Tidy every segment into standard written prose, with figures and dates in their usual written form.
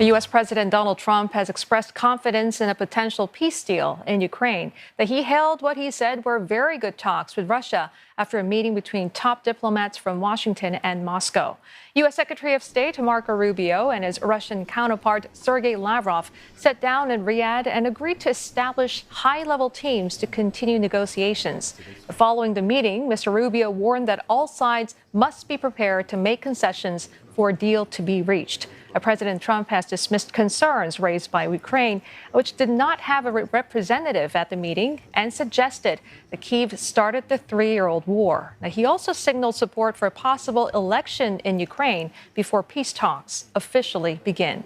U.S. President Donald Trump has expressed confidence in a potential peace deal in Ukraine, that he held what he said were very good talks with Russia after a meeting between top diplomats from Washington and Moscow. U.S. Secretary of State Marco Rubio and his Russian counterpart Sergei Lavrov sat down in Riyadh and agreed to establish high-level teams to continue negotiations. Following the meeting, Mr. Rubio warned that all sides must be prepared to make concessions for a deal to be reached. President Trump has dismissed concerns raised by Ukraine, which did not have a representative at the meeting, and suggested that Kyiv started the three-year-old war. Now, he also signaled support for a possible election in Ukraine before peace talks officially begin.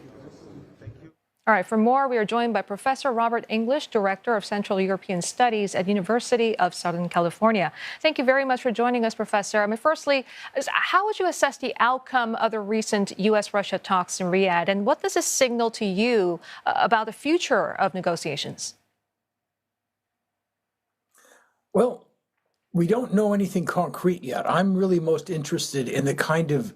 All right, for more, we are joined by Professor Robert English, Director of Central European Studies at University of Southern California. Thank you very much for joining us, Professor. Firstly, how would you assess the outcome of the recent U.S.-Russia talks in Riyadh, and what does this signal to you about the future of negotiations? Well, we don't know anything concrete yet. I'm really most interested in the kind of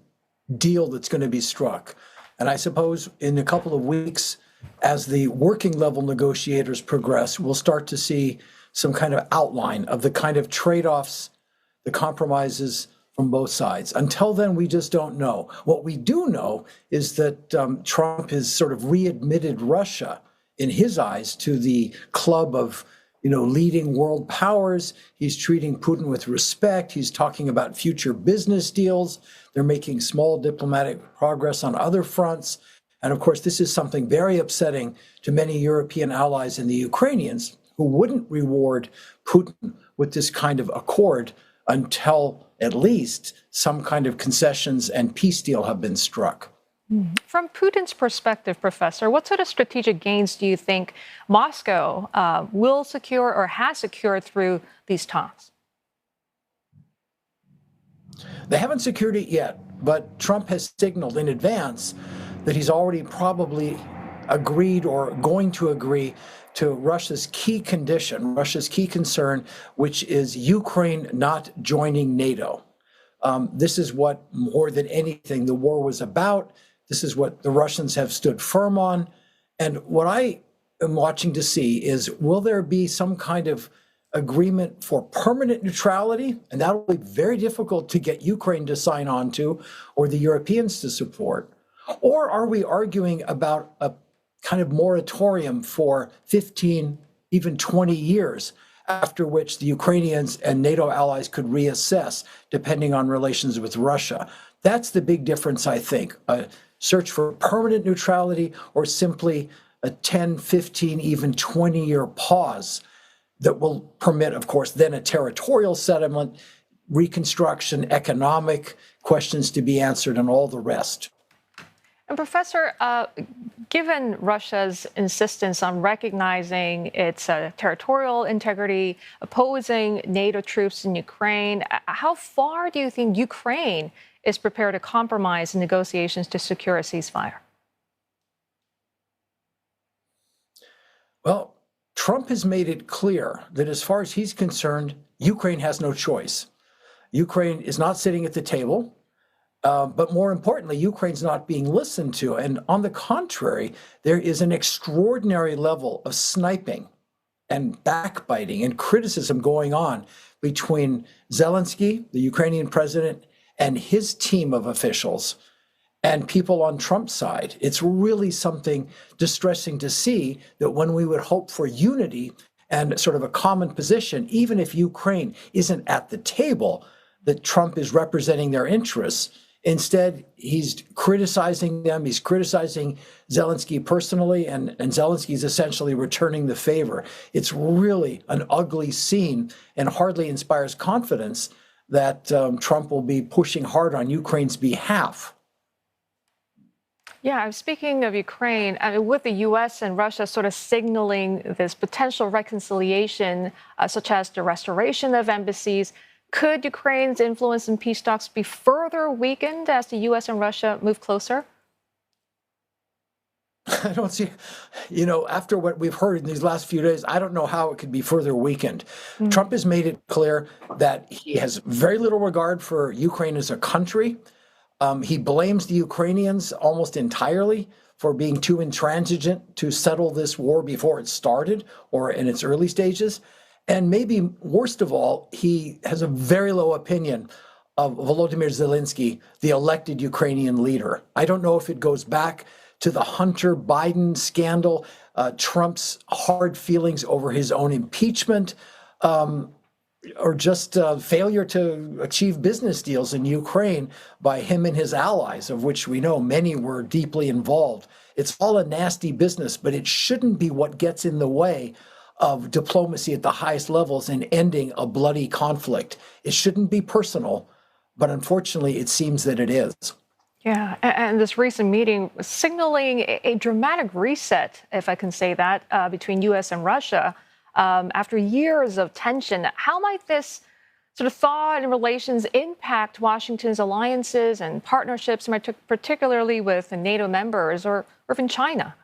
deal that's going to be struck. And I suppose in a couple of weeks, as the working level negotiators progress, we'll start to see some kind of outline of the kind of trade-offs, the compromises from both sides. Until then, we just don't know. What we do know is that Trump has sort of readmitted Russia, in his eyes, to the club of leading world powers. He's treating Putin with respect. He's talking about future business deals. They're making small diplomatic progress on other fronts. And of course, this is something very upsetting to many European allies and the Ukrainians, who wouldn't reward Putin with this kind of accord until at least some kind of concessions and peace deal have been struck. From Putin's perspective, Professor, what sort of strategic gains do you think Moscow will secure or has secured through these talks? They haven't secured it yet, but Trump has signaled in advance that he's already probably agreed or going to agree to Russia's key condition, Russia's key concern, which is Ukraine not joining NATO. This is what, more than anything, the war was about. This is what the Russians have stood firm on. And what I am watching to see is, will there be some kind of agreement for permanent neutrality? And that will be very difficult to get Ukraine to sign on to, or the Europeans to support. Or are we arguing about a kind of moratorium for 15, even 20 years, after which the Ukrainians and NATO allies could reassess, depending on relations with Russia? That's the big difference, I think. A search for permanent neutrality, or simply a 10, 15, even 20-year pause that will permit, of course, then a territorial settlement, reconstruction, economic questions to be answered, and all the rest. And Professor, given Russia's insistence on recognizing its territorial integrity, opposing NATO troops in Ukraine, how far do you think Ukraine is prepared to compromise in negotiations to secure a ceasefire? Well, Trump has made it clear that as far as he's concerned, Ukraine has no choice. Ukraine is not sitting at the table. But more importantly, Ukraine's not being listened to. And on the contrary, there is an extraordinary level of sniping and backbiting and criticism going on between Zelensky, the Ukrainian president, and his team of officials and people on Trump's side. It's really something distressing to see that when we would hope for unity and sort of a common position, even if Ukraine isn't at the table, that Trump is representing their interests. Instead, he's criticizing them. He's criticizing Zelensky personally, and Zelensky's essentially returning the favor. It's really an ugly scene and hardly inspires confidence that Trump will be pushing hard on Ukraine's behalf. Yeah, speaking of Ukraine, with the U.S. and Russia sort of signaling this potential reconciliation, such as the restoration of embassies, could Ukraine's influence in peace talks be further weakened as the U.S. and Russia move closer? I don't see, after what we've heard in these last few days, I don't know how it could be further weakened. Trump has made it clear that he has very little regard for Ukraine as a country. He blames the Ukrainians almost entirely for being too intransigent to settle this war before it started or in its early stages. And maybe worst of all, he has a very low opinion of Volodymyr Zelensky, the elected Ukrainian leader. I don't know if it goes back to the Hunter Biden scandal, Trump's hard feelings over his own impeachment, or just failure to achieve business deals in Ukraine by him and his allies, of which we know many were deeply involved. It's all a nasty business, but it shouldn't be what gets in the way of diplomacy at the highest levels and ending a bloody conflict. It shouldn't be personal, but unfortunately, it seems that it is. Yeah, and this recent meeting was signaling a dramatic reset, if I can say that, between U.S. and Russia after years of tension. How might this sort of thaw in relations impact Washington's alliances and partnerships, particularly with NATO members or even China?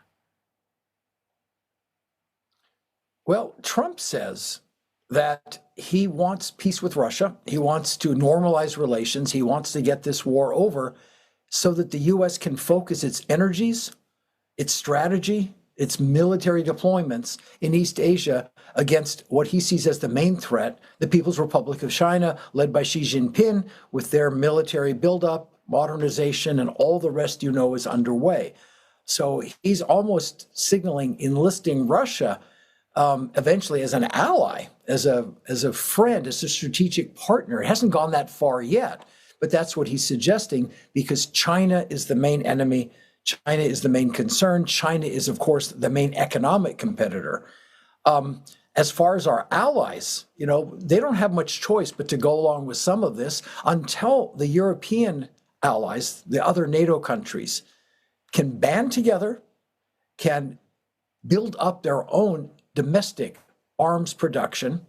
Well, Trump says that he wants peace with Russia. He wants to normalize relations. He wants to get this war over so that the U.S. can focus its energies, its strategy, its military deployments in East Asia against what he sees as the main threat, the People's Republic of China, led by Xi Jinping, with their military buildup, modernization, and all the rest you know is underway. So he's almost signaling enlisting Russia eventually as an ally, as a friend, as a strategic partner. It hasn't gone that far yet, but that's what he's suggesting because China is the main enemy. China is the main concern. China is, of course, the main economic competitor. As far as our allies, you know, they don't have much choice but to go along with some of this until the European allies, the other NATO countries, can band together, can build up their own domestic arms production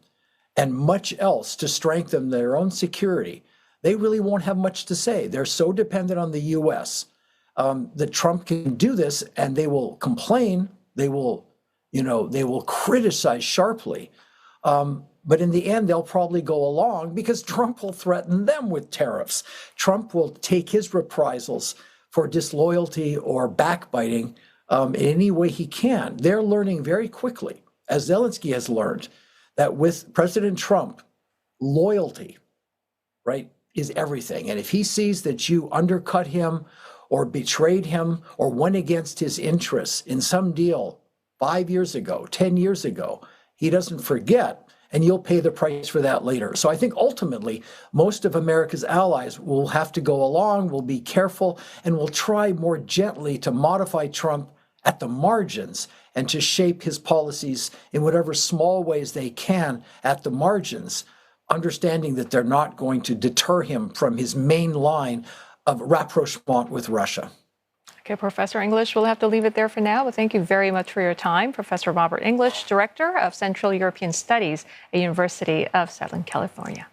and much else to strengthen their own security. They really won't have much to say. They're so dependent on the U.S. That Trump can do this, and they will complain. They will, they will criticize sharply. But in the end, they'll probably go along because Trump will threaten them with tariffs. Trump will take his reprisals for disloyalty or backbiting in any way he can. They're learning very quickly, as Zelensky has learned, that with President Trump, loyalty, right, is everything. And if he sees that you undercut him or betrayed him or went against his interests in some deal 5 years ago, 10 years ago, he doesn't forget, and you'll pay the price for that later. So I think ultimately, most of America's allies will have to go along, will be careful, and will try more gently to modify Trump at the margins and to shape his policies in whatever small ways they can at the margins, understanding that they're not going to deter him from his main line of rapprochement with Russia. Okay, Professor English, we'll have to leave it there for now, but thank you very much for your time. Professor Robert English, Director of Central European Studies at University of Southern California.